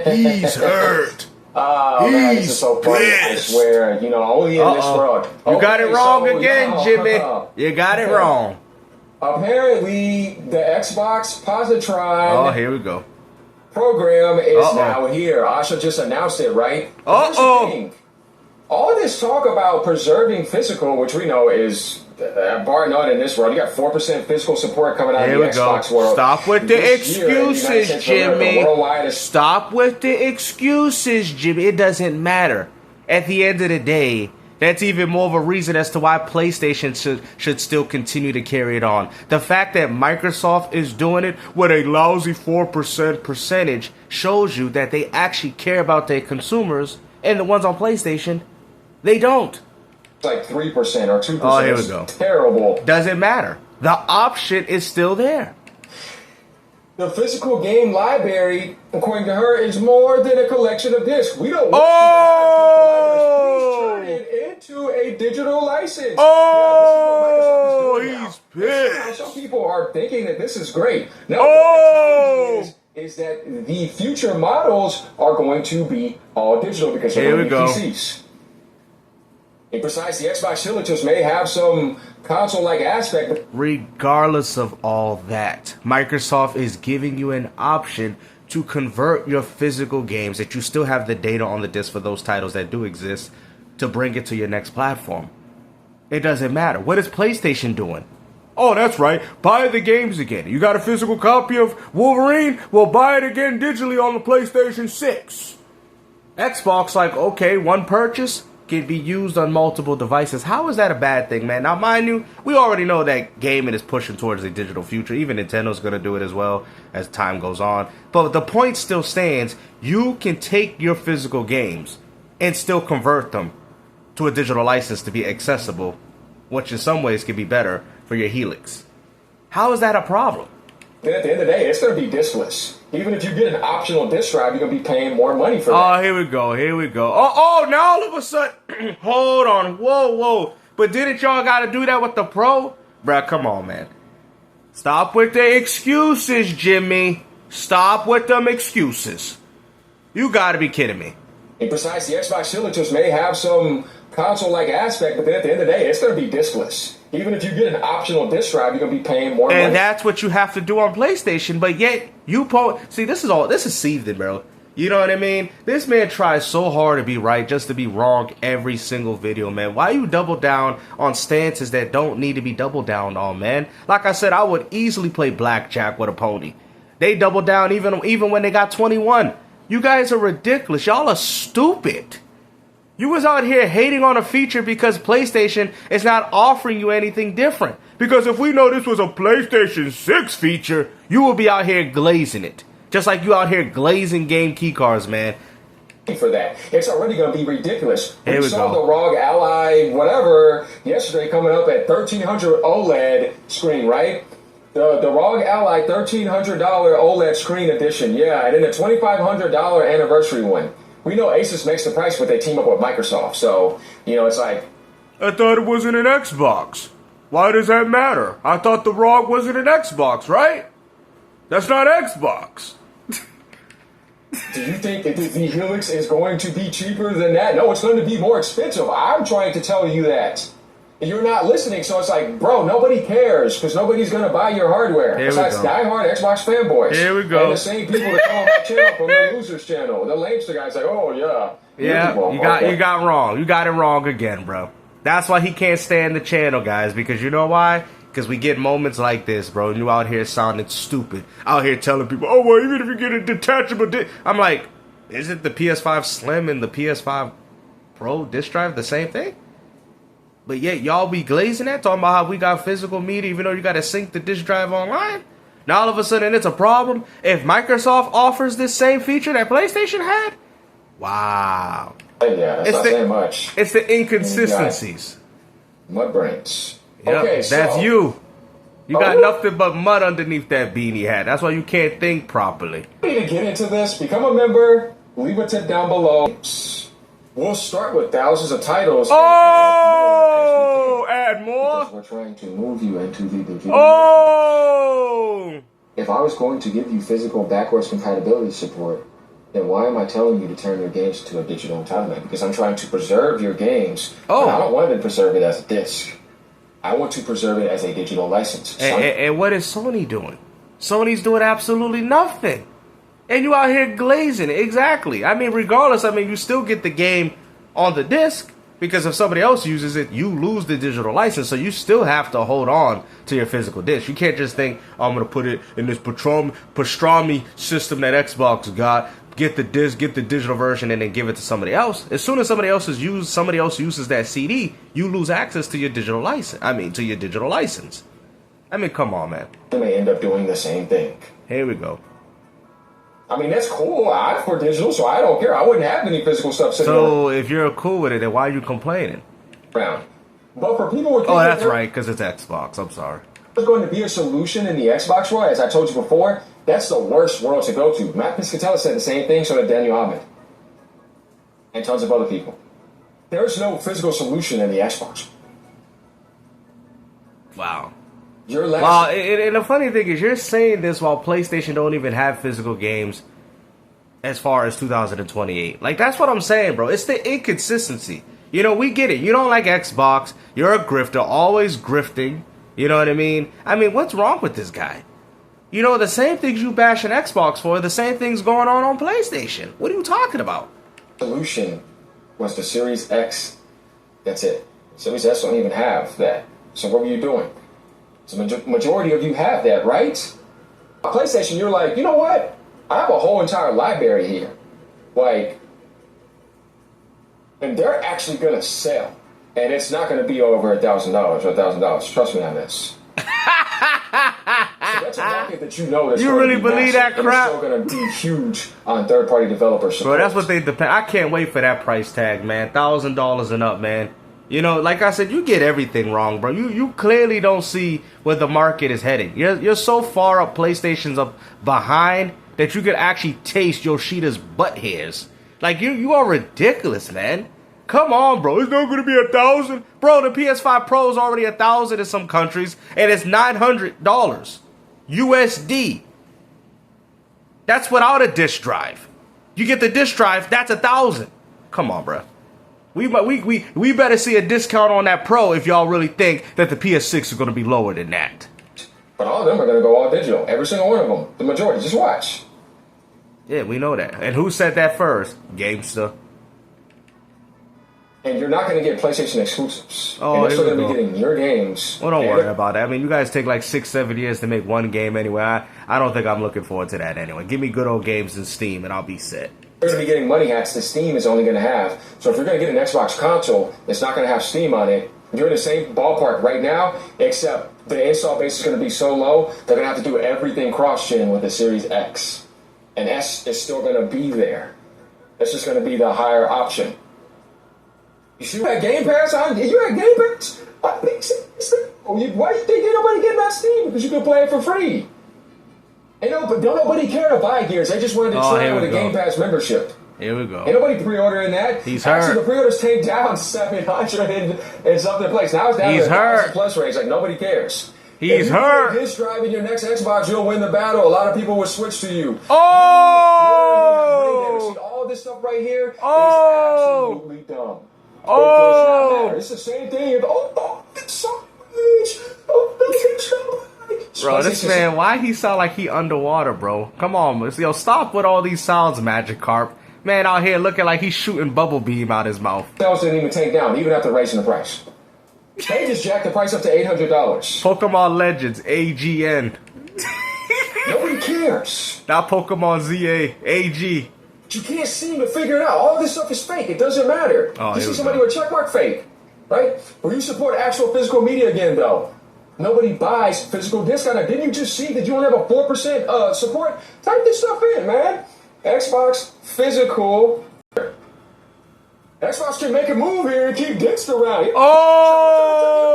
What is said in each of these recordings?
He's hurt. Oh, man, this is so funny. I swear, only in this world. You got it wrong again, Jimmy. You got it wrong. Apparently, the Xbox Positron here we go. program is now here. Asha just announced it, right? All this talk about preserving physical, which we know is bar none in this world. You got 4% physical support coming out of the Xbox world. Stop with the excuses, Jimmy. Stop with the excuses, Jimmy. It doesn't matter. At the end of the day, that's even more of a reason as to why PlayStation should still continue to carry it on. The fact that Microsoft is doing it with a lousy 4% percentage shows you that they actually care about their consumers, and the ones on PlayStation, they don't. It's like 3% or 2%. Oh, here we go. Terrible. Doesn't matter. The option is still there. The physical game library, according to her, is more than a collection of discs. We don't want to turn it into a digital license. He's pissed. Some people are thinking that this is great. Now, what is that the future models are going to be all digital because they're going to be PCs. And besides, the Xbox Silitus may have some console-like aspect. Regardless of all that, Microsoft is giving you an option to convert your physical games that you still have the data on the disc for those titles that do exist to bring it to your next platform. It doesn't matter. What is PlayStation doing? Oh, that's right. Buy the games again. You got a physical copy of Wolverine? Well, buy it again digitally on the PlayStation 6. Xbox, like, okay, one purchase can be used on multiple devices. How is that a bad thing, man? Now, mind you, we already know that gaming is pushing towards a digital future. Even Nintendo's going to do it as well as time goes on. But the point still stands. You can take your physical games and still convert them to a digital license to be accessible, which in some ways can be better for your Helix. How is that a problem? Then at the end of the day, it's going to be discless. Even if you get an optional disc drive, you're going to be paying more money for that. Oh, here we go. Here we go. Now all of a sudden, hold on. Whoa. But didn't y'all got to do that with the Pro? Bruh, come on, man. Stop with the excuses, Jimmy. Stop with them excuses. You got to be kidding me. And besides, the Xbox Silitus may have some console-like aspect, but then at the end of the day, it's going to be discless. Even if you get an optional disc drive, you're going to be paying more money. And that's what you have to do on PlayStation, but yet you see, this is seething, bro. You know what I mean? This man tries so hard to be right just to be wrong every single video, man. Why you double down on stances that don't need to be doubled down on, man? Like I said, I would easily play blackjack with a pony. They double down even when they got 21. You guys are ridiculous. Y'all are stupid. You was out here hating on a feature because PlayStation is not offering you anything different. Because if we know this was a PlayStation 6 feature, you will be out here glazing it. Just like you out here glazing game keycards, man. For that. It's already going to be ridiculous. Here we saw go. the ROG Ally, whatever, yesterday coming up at $1,300 OLED screen, right? The ROG Ally $1,300 OLED screen edition, yeah, and then the $2,500 anniversary one. We know Asus makes the price, but they team up with Microsoft, so, it's like... I thought it wasn't an Xbox. Why does that matter? I thought the ROG wasn't an Xbox, right? That's not Xbox. Do you think that the Helix is going to be cheaper than that? No, it's going to be more expensive. I'm trying to tell you that. You're not listening, so it's like, bro, nobody cares because nobody's going to buy your hardware. Besides diehard Xbox fanboys. Here we go. And the same people that come on my channel from the Losers channel. The lamester guys like, oh, yeah. Yeah, you got wrong. You got it wrong again, bro. That's why he can't stand the channel, guys, because you know why? Because we get moments like this, bro. You out here sounding stupid. Out here telling people, oh, well, even if you get a detachable disc. I'm like, isn't the PS5 Slim and the PS5 Pro disc drive the same thing? But yet y'all be glazing that, talking about how we got physical media, even though you got to sync the disc drive online. Now all of a sudden it's a problem. If Microsoft offers this same feature that PlayStation had, wow. Yeah, that's not saying much. It's the inconsistencies. Mud brains. Yep, okay, that's so, you. You got nothing but mud underneath that beanie hat. That's why you can't think properly. We need to get into this. Become a member. Leave a tip down below. We'll start with thousands of titles. Oh, add more? Because we're trying to move you into the video. Oh! If I was going to give you physical backwards compatibility support, then why am I telling you to turn your games into a digital entitlement? Because I'm trying to preserve your games. Oh. I don't want to preserve it as a disc. I want to preserve it as a digital license. And what is Sony doing? Sony's doing absolutely nothing. And you out here glazing it. Exactly. I mean, regardless, I mean, you still get the game on the disc, because if somebody else uses it, you lose the digital license. So you still have to hold on to your physical disc. You can't just think, oh, I'm going to put it in this pastrami system that Xbox got, get the disc, get the digital version, and then give it to somebody else. As soon as somebody else uses that CD, you lose access to your digital license. I mean, to your digital license. I mean, come on, man. They may end up doing the same thing. Here we go. I mean, that's cool. I'm for digital, so I don't care. I wouldn't have any physical stuff sitting So if you're cool with it, then why are you complaining? around. But for people with... Oh, that's right, because it's Xbox. I'm sorry. There's going to be a solution in the Xbox world, as I told you before. That's the worst world to go to. Matt Piscatella said the same thing, so did Daniel Ahmed. And tons of other people. There's no physical solution in the Xbox. Wow. Well, and the funny thing is, you're saying this while PlayStation don't even have physical games as far as 2028. Like, that's what I'm saying, bro. It's the inconsistency. You know, we get it. You don't like Xbox. You're a grifter, always grifting. You know what I mean? I mean, what's wrong with this guy? You know, the same things you bash an Xbox for, the same things going on PlayStation. What are you talking about? Solution was the Series X. That's it. Series S don't even have that. So what were you doing? So majority of you have that, right? PlayStation, you're like, you know what? I have a whole entire library here. Like, and they're actually going to sell. And it's not going to be over $1,000 or $1,000. Trust me on this. So that's a market that you know that's you really believe that crap? It's still going to be huge on third-party developers. Bro, that's what they depend. I can't wait for that price tag, man. $1,000 and up, man. You know, like I said, you get everything wrong, bro. You clearly don't see where the market is heading. You're so far up, PlayStation's up behind, that you could actually taste Yoshida's butt hairs. Like, you are ridiculous, man. Come on, bro. It's not going to be 1,000. Bro, the PS5 Pro is already 1,000 in some countries, and it's $900 USD. That's without a disk drive. You get the disk drive, that's 1,000. Come on, bro. We better see a discount on that Pro if y'all really think that the PS6 is going to be lower than that. But all of them are going to go all digital. Every single one of them. The majority. Just watch. Yeah, we know that. And who said that first? GameStop. And you're not going to get PlayStation exclusives. Oh, and they're still going to be getting your games. Well, don't worry about that. I mean, you guys take like 6-7 years to make one game anyway. I don't think I'm looking forward to that anyway. Give me good old games in Steam and I'll be set. You're going to be getting money hacks that Steam is only going to have. So if you're going to get an Xbox console that's not going to have Steam on it, you're in the same ballpark right now, except the install base is going to be so low, they're going to have to do everything cross-gen with the Series X. And S is still going to be there. That's just going to be the higher option. You had Game Pass on? You had Game Pass? Why do you think ain't nobody getting on Steam? Because you can play it for free. But don't nobody care to buy Gears. They just wanted to try with a Game Pass membership. Here we go. Ain't nobody pre-ordering that. He's hurt. Actually, the pre-orders came down 700 and something place. Now it's down to 1,000 plus range. Like, nobody cares. He's hurt. If you get this drive in your next Xbox, you'll win the battle. A lot of people will switch to you. Oh! See, all this stuff right here is absolutely dumb. Oh! It does not matter. It's the same thing. It's so Bro, this man, why he sound like he underwater, bro? Come on, yo, stop with all these sounds, Magikarp. Man out here looking like he's shooting bubble beam out his mouth. Sales didn't even take down, even after raising the price. They just jacked the price up to $800. Pokemon Legends, AGN. Nobody cares. Not Pokemon ZA, AG. You can't seem to figure it out. All this stuff is fake. It doesn't matter. You see somebody with a checkmark, fake. Right? Will you support actual physical media again, though? Nobody buys physical disc on it. Didn't you just see that you only have a 4% support? Type this stuff in, man. Xbox physical. Xbox can make a move here and keep discs around. Oh!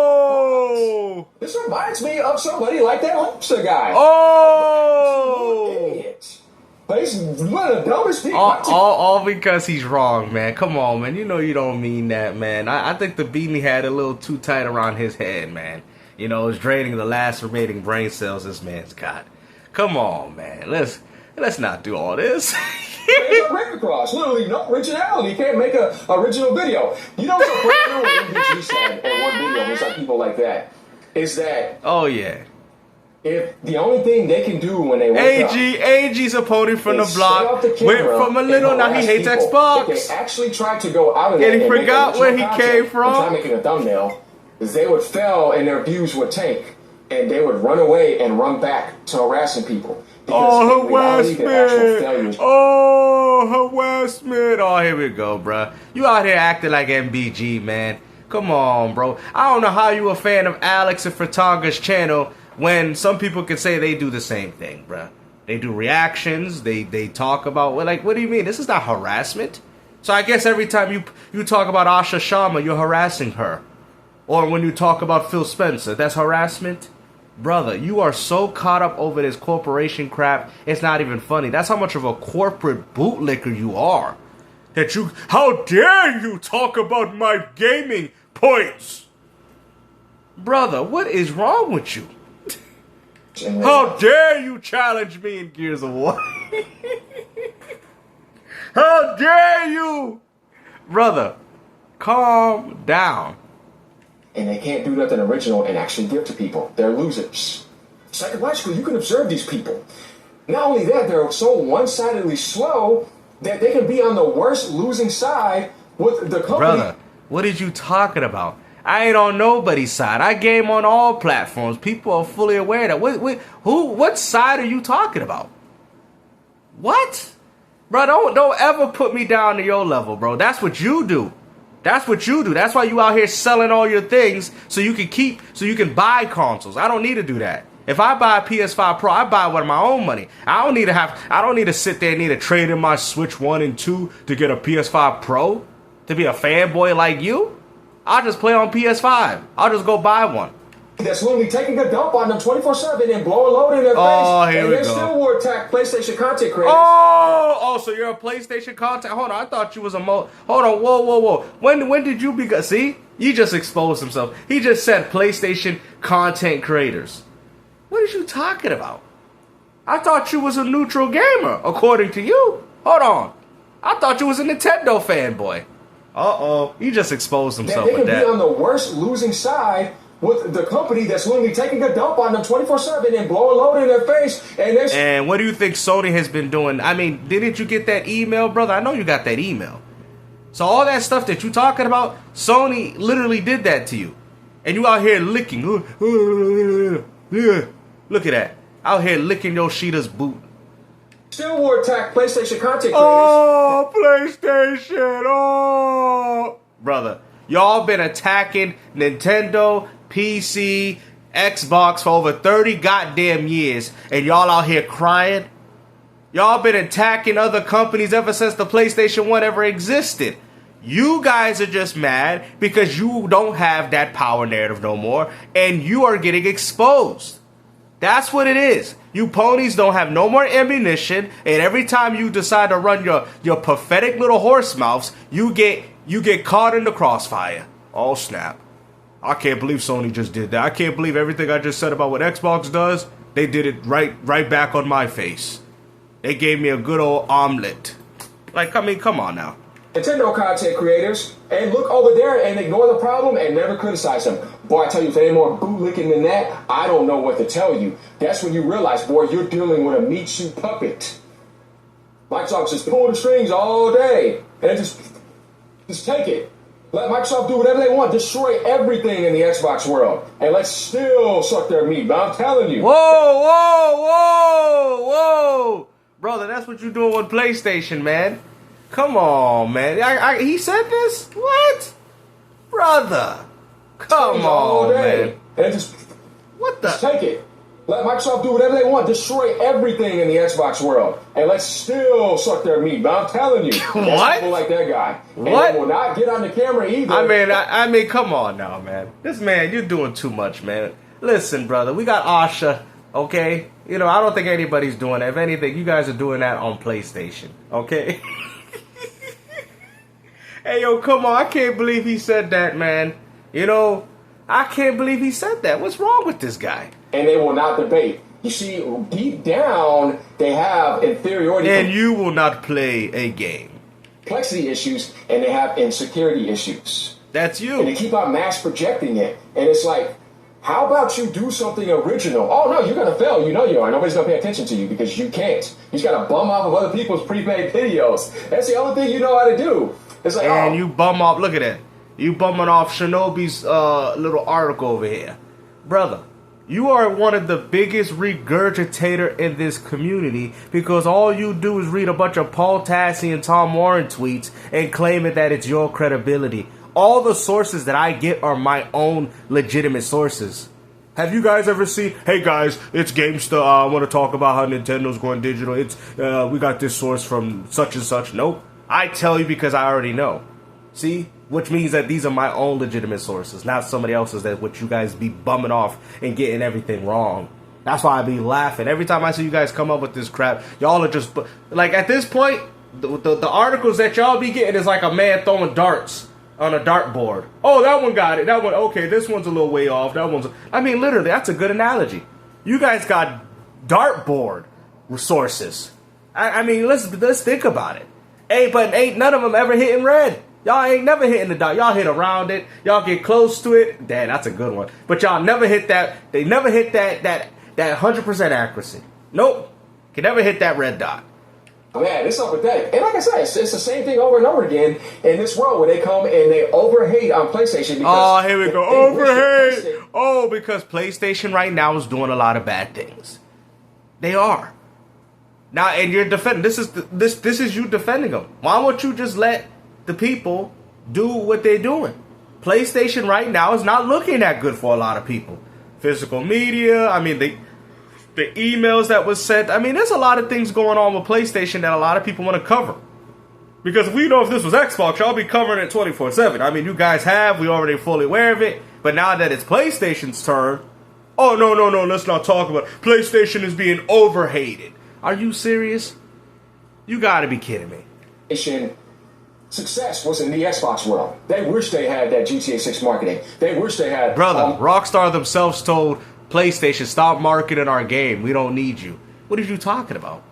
This reminds me of somebody like that Lobster guy. Oh! Idiot. But he's one of the dumbest people. All because he's wrong, man. Come on, man. You know you don't mean that, man. I think the beanie had a little too tight around his head, man. You know, it's draining the last remaining brain cells this man's got. Come on, man. Let's not do all this. fans are ran across. Literally, no originality. You can't make an original video. You know what's so what MBG said in one video, there's like people like that, is that... Oh, yeah. If the only thing they can do when they wake AG's opponent from the block went from a little, now he hates Xbox. If they actually tried to go out of that and he forgot where he came from. I'm making a thumbnail. They would fail and their views would tank, and they would run away and run back to harassing people. Oh, harassment! Oh, harassment! Oh, here we go, bro. You out here acting like MBG, man. Come on, bro. I don't know how you a fan of Alex and Fratanga's channel when some people could say they do the same thing, bruh. They do reactions, they talk about, like, what do you mean? This is not harassment. So I guess every time you talk about Asha Sharma, you're harassing her. Or when you talk about Phil Spencer, that's harassment? Brother, you are so caught up over this corporation crap, it's not even funny. That's how much of a corporate bootlicker you are. That you, how dare you talk about my gaming points? Brother, what is wrong with you? How dare you challenge me in Gears of War? How dare you? Brother, calm down. And they can't do nothing original and actually give to people. They're losers. Psychologically, you can observe these people. Not only that, they're so one-sidedly slow that they can be on the worst losing side with the company. Brother, what are you talking about? I ain't on nobody's side. I game on all platforms. People are fully aware that. What side are you talking about? What? Bro, don't ever put me down to your level, bro. That's what you do. That's what you do. That's why you out here selling all your things so you can buy consoles. I don't need to do that. If I buy a PS5 Pro, I buy it with my own money. I don't need to sit there and need to trade in my Switch 1 and 2 to get a PS5 Pro to be a fanboy like you. I'll just play on PS5. I'll just go buy one. That's literally taking a dump on them 24/7 and blowing load in their face. Oh, here we go. And they still will attack PlayStation content creators. Oh, so you're a PlayStation content? Hold on, I thought you was a Hold on, whoa. When did you become? See, you just exposed himself. He just said PlayStation content creators. What are you talking about? I thought you was a neutral gamer, according to you. Hold on. I thought you was a Nintendo fanboy. Uh-oh. He just exposed himself with that. They can be on the worst losing side with the company that's literally taking a dump on them 24/7 and blowing load in their face. And what do you think Sony has been doing? I mean, didn't you get that email, brother? I know you got that email. So all that stuff that you talking about, Sony literally did that to you. And you out here licking. Look at that. Out here licking Yoshida's boot. Still will attack PlayStation content creators. Oh, PlayStation. Oh. Brother, y'all been attacking Nintendo, PC, Xbox for over 30 goddamn years. And y'all out here crying? Y'all been attacking other companies ever since the PlayStation 1 ever existed. You guys are just mad because you don't have that power narrative no more. And you are getting exposed. That's what it is. You ponies don't have no more ammunition, and every time you decide to run your pathetic little horse mouths, you get caught in the crossfire. Oh snap. I can't believe Sony just did that. I can't believe everything I just said about what Xbox does, they did it right back on my face. They gave me a good old omelet. Like, I mean, come on now. Nintendo content creators and look over there and ignore the problem and never criticize them. Boy, I tell you, if they ain't more bootlicking than that, I don't know what to tell you. That's when you realize, boy, you're dealing with a meat shoe puppet. Microsoft just pulling the strings all day and just take it. Let Microsoft do whatever they want. Destroy everything in the Xbox world. And let's still suck their meat. But I'm telling you. Whoa. Brother, that's what you're doing with PlayStation, man. Come on, man. He said this? What? Brother. Come on, man. And what the? Just take it. Let Microsoft do whatever they want. Destroy everything in the Xbox world. And let's still suck their meat. But I'm telling you. What? People like that guy. What? And they will not get on the camera either. I mean, come on now, man. This man, you're doing too much, man. Listen, brother. We got Asha, okay? You know, I don't think anybody's doing that. If anything, you guys are doing that on PlayStation, okay? Hey, yo, come on. I can't believe he said that, man. You know, I can't believe he said that. What's wrong with this guy? And they will not debate. You see, deep down, they have inferiority. And you will not play a game. Complexity issues, and they have insecurity issues. That's you. And they keep on mass projecting it. And it's like, how about you do something original? Oh, no, you're going to fail. You know you are. Nobody's going to pay attention to you because you can't. You just got to bum off of other people's prepaid videos. That's the only thing you know how to do. It's like, and you bum off, look at that. You bumming off Shinobi's little article over here. Brother, you are one of the biggest regurgitator in this community because all you do is read a bunch of Paul Tassi and Tom Warren tweets and claim it that it's your credibility. All the sources that I get are my own legitimate sources. Have you guys ever seen, hey guys, it's GameStar, I want to talk about how Nintendo's going digital. It's we got this source from such and such. Nope. I tell you because I already know. See? Which means that these are my own legitimate sources, not somebody else's that what you guys be bumming off and getting everything wrong. That's why I be laughing. Every time I see you guys come up with this crap, y'all are just, like at this point, the articles that y'all be getting is like a man throwing darts on a dartboard. Oh, that one got it. That one, okay, this one's a little way off. That one's, I mean, literally, that's a good analogy. You guys got dartboard resources. I mean, let's think about it. But ain't none of them ever hitting red. Y'all ain't never hitting the dot. Y'all hit around it. Y'all get close to it. Damn, that's a good one. But y'all never hit that. They never hit that 100% accuracy. Nope. Can never hit that red dot. Man, it's pathetic. And like I said, it's the same thing over and over again in this world where they come and they overhate on PlayStation. Because here we go. Overhate. Oh, because PlayStation right now is doing a lot of bad things. They are. Now, and you're defending. This is you defending them. Why won't you just let the people do what they're doing? PlayStation right now is not looking that good for a lot of people. Physical media, I mean, the emails that was sent. I mean, there's a lot of things going on with PlayStation that a lot of people want to cover. Because we know if this was Xbox, y'all be covering it 24/7. I mean, you guys have. We already fully aware of it. But now that it's PlayStation's turn, oh, no, let's not talk about it. PlayStation is being overhated. Are you serious? You gotta be kidding me. Success was in the Xbox world. They wish they had that GTA 6 marketing. They wish they had... Brother, Rockstar themselves told PlayStation, stop marketing our game. We don't need you. What are you talking about?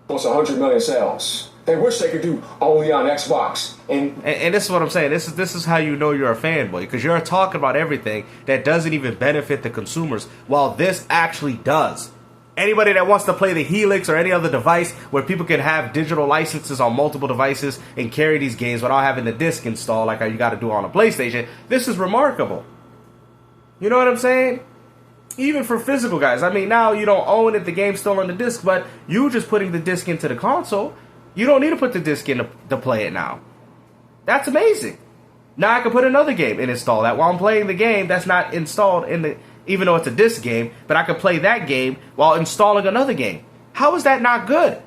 Almost 100 million sales. They wish they could do only on Xbox. And this is what I'm saying. This is how you know you're a fanboy. Because you're talking about everything that doesn't even benefit the consumers, while this actually does. Anybody that wants to play the Helix or any other device where people can have digital licenses on multiple devices and carry these games without having the disc installed like how you got to do on a PlayStation, this is remarkable. You know what I'm saying? Even for physical guys. I mean, now you don't own it, the game's still on the disc, but you just putting the disc into the console. You don't need to put the disc in to play it now. That's amazing. Now I can put another game and install that while I'm playing the game that's not installed in the... Even though it's a disc game, but I could play that game while installing another game. How is that not good?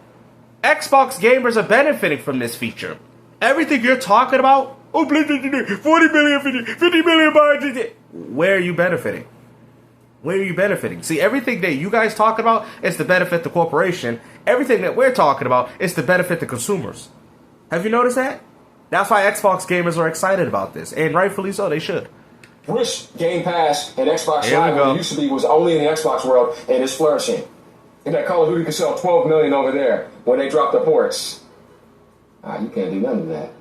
Xbox gamers are benefiting from this feature. Everything you're talking about, 40 million, 50 million buys. Where are you benefiting? Where are you benefiting? See, everything that you guys talk about is to benefit the corporation. Everything that we're talking about is to benefit the consumers. Have you noticed that? That's why Xbox gamers are excited about this, and rightfully so, they should. Wish Game Pass and Xbox Live, when it used to be, was only in the Xbox world, and it's flourishing. And that Call of Duty could sell 12 million over there when they drop the ports. You can't do none of that.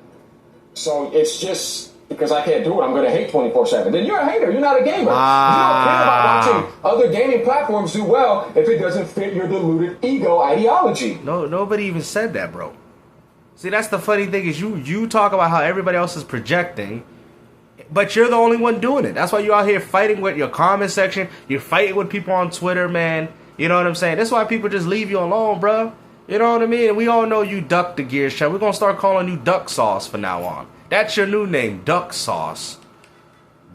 So it's just because I can't do it, I'm going to hate 24/7. Then you're a hater. You're not a gamer. You don't care about watching other gaming platforms do well if it doesn't fit your deluded ego ideology. No, nobody even said that, bro. See, that's the funny thing is you talk about how everybody else is projecting, but you're the only one doing it. That's why you're out here fighting with your comment section. You're fighting with people on Twitter, man. You know what I'm saying? That's why people just leave you alone, bro. You know what I mean? And we all know you duck the Gears channel. We're going to start calling you Duck Sauce from now on. That's your new name, Duck Sauce.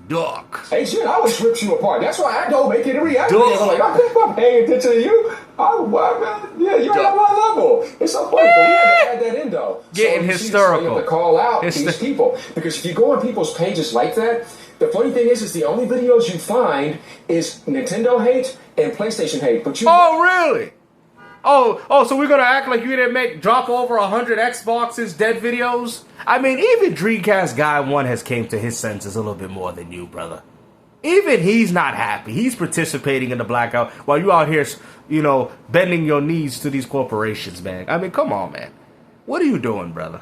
Duck. Hey, shit, I always rip you apart. That's why I don't make it a reality. I'm like, I'm paying attention to you. Yeah, you're on my level. It's so funny, but we had to add that in, though. Getting hysterical. You have to call out these people. Because if you go on people's pages like that, the funny thing is the only videos you find is Nintendo hate and PlayStation hate. But Oh, really? Oh, so we're going to act like you didn't drop over 100 Xboxes dead videos? I mean, even Dreamcast Guy 1 has came to his senses a little bit more than you, brother. Even he's not happy. He's participating in the blackout while you out here, you know, bending your knees to these corporations, man. I mean, come on, man. What are you doing, brother?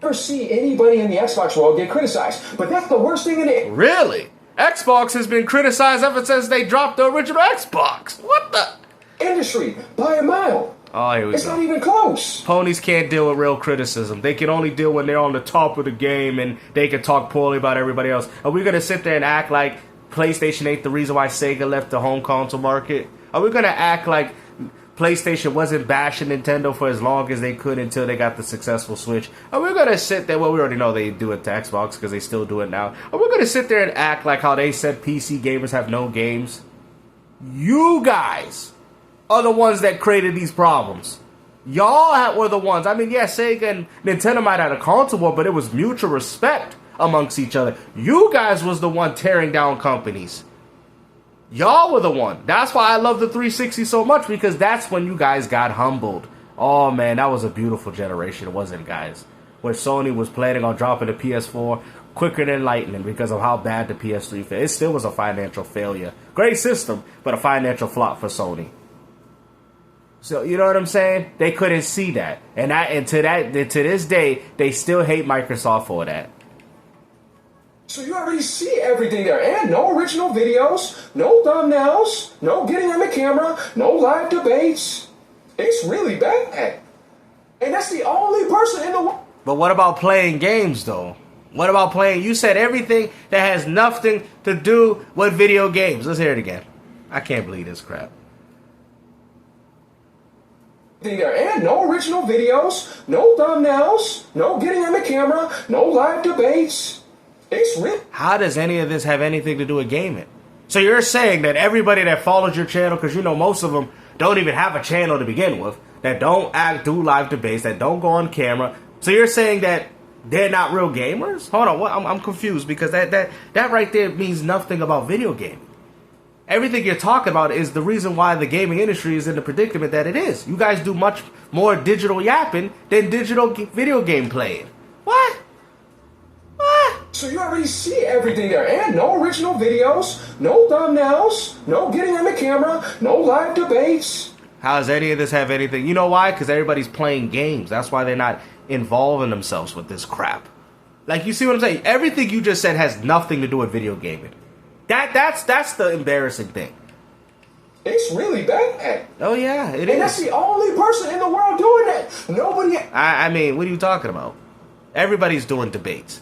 Never see anybody in the Xbox world get criticized, but that's the worst thing in it. Really? Xbox has been criticized ever since they dropped the original Xbox. What the? Industry, by a mile. Oh, here we It's go. not even close. Ponies can't deal with real criticism. They can only deal when they're on the top of the game and they can talk poorly about everybody else. Are we going to sit there and act like PlayStation ain't the reason why Sega left the home console market? Are we going to act like PlayStation wasn't bashing Nintendo for as long as they could until they got the successful Switch? Are we going to sit there, well, we already know they do it to Xbox because they still do it now. Are we going to sit there and act like how they said PC gamers have no games? You guys are the ones that created these problems. Y'all were the ones. I mean, yeah, Sega and Nintendo might have had a console war, but it was mutual respect amongst each other. You guys was the one tearing down companies. Y'all were the one. That's why I love the 360 so much, because that's when you guys got humbled. Oh, man, that was a beautiful generation, wasn't it, guys? Where Sony was planning on dropping the PS4 quicker than lightning because of how bad the PS3 failed. It still was a financial failure. Great system, but a financial flop for Sony. So, you know what I'm saying? They couldn't see that. And to this day, they still hate Microsoft for that. So you already see everything there. And no original videos, no thumbnails, no getting on the camera, no live debates. It's really bad. And that's the only person in the world. But what about playing games, though? What about playing? You said everything that has nothing to do with video games. Let's hear it again. I can't believe this crap. There. And no original videos, no thumbnails, no getting on the camera, no live debates. It's real. How does any of this have anything to do with gaming? So you're saying that everybody that follows your channel, because you know most of them don't even have a channel to begin with, that don't do live debates, that don't go on camera. So you're saying that they're not real gamers? Hold on, what? I'm confused, because that right there means nothing about video gaming. Everything you're talking about is the reason why the gaming industry is in the predicament that it is. You guys do much more digital yapping than digital video game playing. What? What? So you already see everything there. And no original videos, no thumbnails, no getting on the camera, no live debates. How does any of this have anything? You know why? Because everybody's playing games. That's why they're not involving themselves with this crap. Like, you see what I'm saying? Everything you just said has nothing to do with video gaming. That's the embarrassing thing. It's really bad. Oh yeah, it is. And that's the only person in the world doing that. Nobody. I mean, what are you talking about? Everybody's doing debates.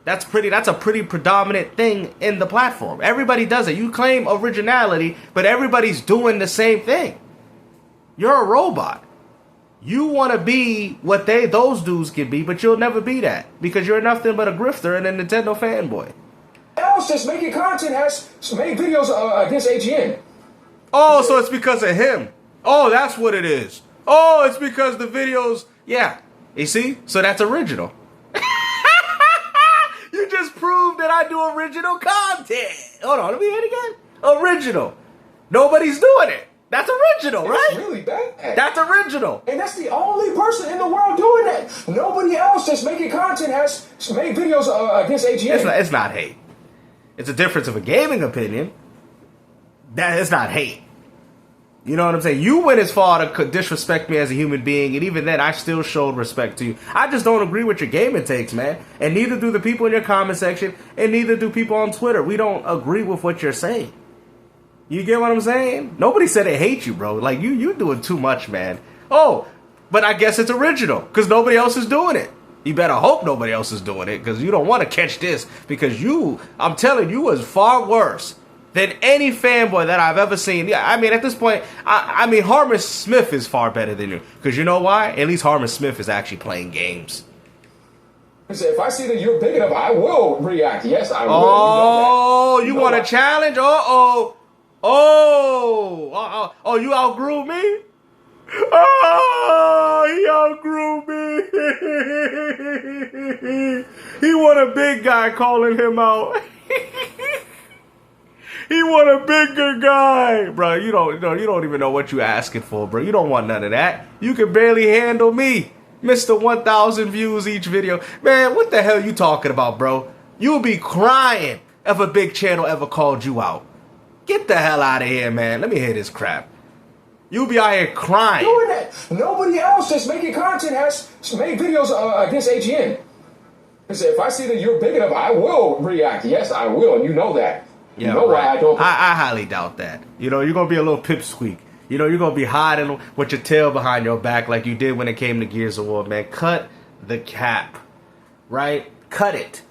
That's a pretty predominant thing in the platform. Everybody does it. You claim originality, but everybody's doing the same thing. You're a robot. You want to be what those dudes can be, but you'll never be that because you're nothing but a grifter and a Nintendo fanboy. Else just making content has made videos against AGN. Oh, so it's because of him. Oh, that's what it is. Oh, it's because the videos. Yeah, you see? So that's original. You just proved that I do original content. Hold on, let me hear it again. Original. Nobody's doing it. That's original, right? It's really bad. That's original. And that's the only person in the world doing that. Nobody else that's making content has made videos against AGN. It's not hate. It's a difference of a gaming opinion. It's not hate. You know what I'm saying? You went as far to disrespect me as a human being, and even then, I still showed respect to you. I just don't agree with your gaming takes, man. And neither do the people in your comment section, and neither do people on Twitter. We don't agree with what you're saying. You get what I'm saying? Nobody said they hate you, bro. Like, you doing too much, man. Oh, but I guess it's original, because nobody else is doing it. You better hope nobody else is doing it, because you don't want to catch this, because I'm telling you, was far worse than any fanboy that I've ever seen. Yeah, I mean, at this point, I mean, Harmon Smith is far better than you, because you know why? At least Harmon Smith is actually playing games. If I see that you're big enough, I will react. Yes, I will. Oh, you want a challenge? Oh, you outgrew me? Oh, he outgrew me. He want a big guy calling him out. He want a bigger guy. Bro, you don't even know what you asking for, bro. You don't want none of that. You can barely handle me. Mr. 1,000 views each video. Man, what the hell you talking about, bro? You'll be crying if a big channel ever called you out. Get the hell out of here, man. Let me hear this crap. You be out here crying. Doing that. Nobody else that's making content has made videos against AGN. Because if I see that you're big enough, I will react. Yes, I will, and you know that. You know why I don't. I highly doubt that. You know, you're going to be a little pipsqueak. You know, you're going to be hiding with your tail behind your back like you did when it came to Gears of War, man. Cut the cap. Right? Cut it.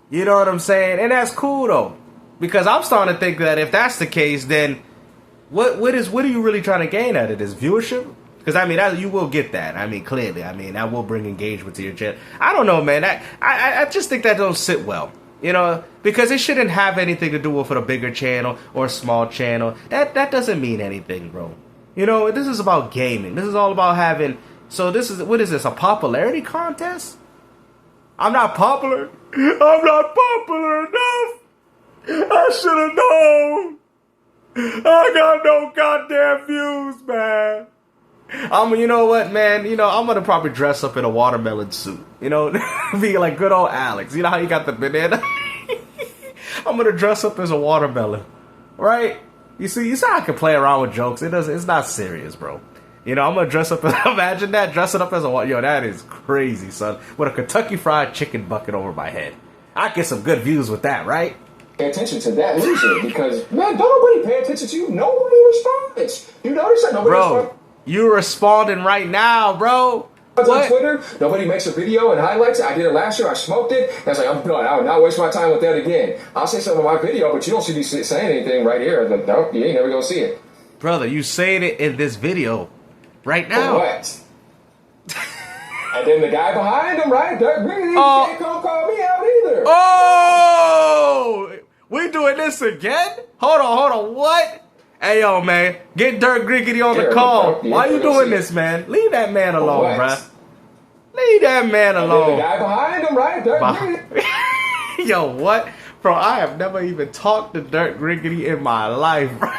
You know what I'm saying? And that's cool, though. Because I'm starting to think that if that's the case, then what are you really trying to gain out of this? Viewership? Because, I mean, you will get that. I mean, clearly. I mean, that will bring engagement to your channel. I don't know, man. I just think that don't sit well. You know, because it shouldn't have anything to do with a bigger channel or a small channel. That doesn't mean anything, bro. You know, this is about gaming. This is all about having... So this is... What is this? A popularity contest? I'm not popular. I'm not popular enough. I should have known. I got no goddamn views, man. You know what, man? You know, I'm gonna probably dress up in a watermelon suit. You know, be like good old Alex. You know how you got the banana? I'm gonna dress up as a watermelon, right? You see how I can play around with jokes. It's not serious, bro. You know, I'm gonna dress up. Imagine that, dressing up as a yo. That is crazy, son. With a Kentucky Fried Chicken bucket over my head. I get some good views with that, right? Pay attention to that loser because man, don't nobody pay attention to you. Nobody responds. You notice that nobody responds. You're responding right now, bro. What? On Twitter, nobody makes a video and highlights it. I did it last year. I smoked it. That's like, I'm done. I will not waste my time with that again. I'll say something in my video, but you don't see me saying anything right here. Like, no, you ain't never gonna see it. Brother, you saying it in this video right now. For what? And then the guy behind him, right? Dirk Griggity, can't come call me out either. Oh! We doing this again? Hold on. What? Hey, yo, man. Get Dirk Griggity on the call. Why you doing this, man? Leave that man alone, bruh. Leave that man alone. The guy behind him, right? Dirk Griggity. Yo, what? Bro, I have never even talked to Dirk Griggity in my life, bro.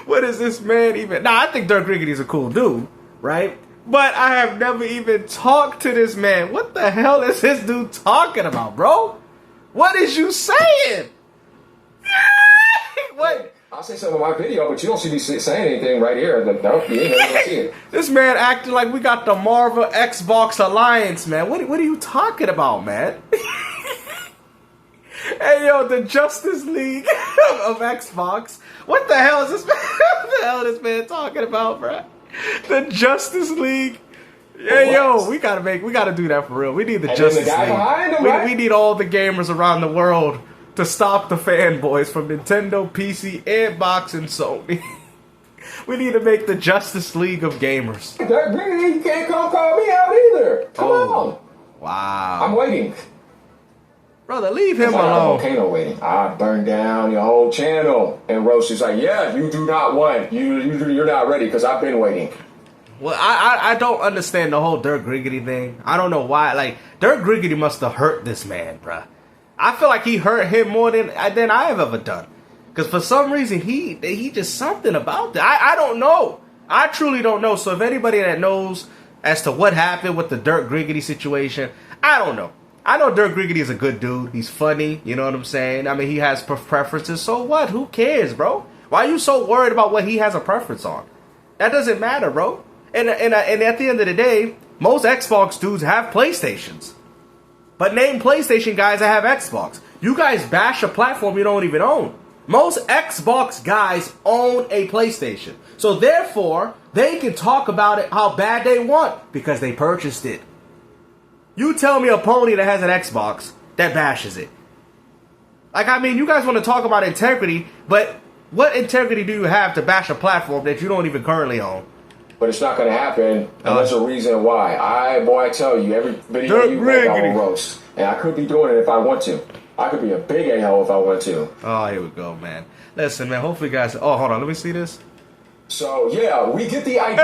What is this man even? Nah, I think Dirk Griggity's a cool dude, right? But I have never even talked to this man. What the hell is this dude talking about, bro? What is you saying? What? I'll say something in my video, but you don't see me saying anything right here. Like, no, you ain't never gonna see it. This man acting like we got the Marvel Xbox Alliance, man. What are you talking about, man? Hey, yo, the Justice League of Xbox. What the hell is this man? What the hell is this man talking about, bro? The Justice League. Hey, yo, we gotta do that for real. We need the Justice the guy League. Behind him, right? We need all the gamers around the world to stop the fanboys from Nintendo, PC, Xbox, and Sony. We need to make the Justice League of gamers. Dirk Griggity, you can't come call me out either. Come on. Wow. I'm waiting. Brother, leave him like alone. Volcano waiting. I burned down your whole channel. And Roach is like, yeah, you do not want. You're not ready because I've been waiting. Well, I don't understand the whole Dirk Griggity thing. I don't know why. Like, Dirk Griggity must have hurt this man, bruh. I feel like he hurt him more than I have ever done. Because for some reason, he just something about that. I don't know. I truly don't know. So if anybody that knows as to what happened with the Dirk Griggity situation, I don't know. I know Dirk Griggity is a good dude. He's funny. You know what I'm saying? I mean, he has preferences. So what? Who cares, bro? Why are you so worried about what he has a preference on? That doesn't matter, bro. And at the end of the day, most Xbox dudes have PlayStations. But name PlayStation guys that have Xbox. You guys bash a platform you don't even own. Most Xbox guys own a PlayStation. So therefore, they can talk about it how bad they want because they purchased it. You tell me a pony that has an Xbox that bashes it. Like, I mean, you guys want to talk about integrity, but what integrity do you have to bash a platform that you don't even currently own? But it's not going to happen, and there's a reason why. I tell you, every video you make, I will roast. And I could be doing it if I want to. I could be a big a-hole if I want to. Oh, here we go, man. Listen, man, hopefully guys... Oh, hold on, let me see this. So, yeah, we get the idea.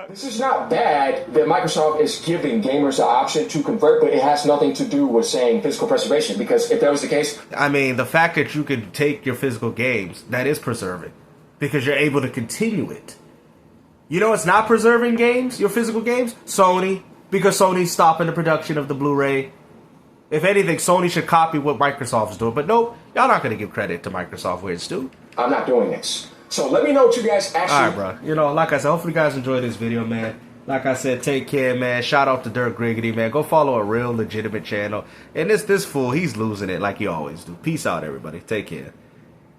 This is not bad that Microsoft is giving gamers the option to convert, but it has nothing to do with saying physical preservation, because if that was the case... I mean, the fact that you can take your physical games, that is preserving. Because you're able to continue it. You know it's not preserving games, your physical games? Sony. Because Sony's stopping the production of the Blu-ray. If anything, Sony should copy what Microsoft's doing. But nope, y'all not going to give credit to Microsoft where it's due. I'm not doing this. So let me know what you guys actually... All right, bro. You know, like I said, hopefully you guys enjoyed this video, man. Like I said, take care, man. Shout out to Dirk Griggity, man. Go follow a real legitimate channel. And this fool, he's losing it like you always do. Peace out, everybody. Take care.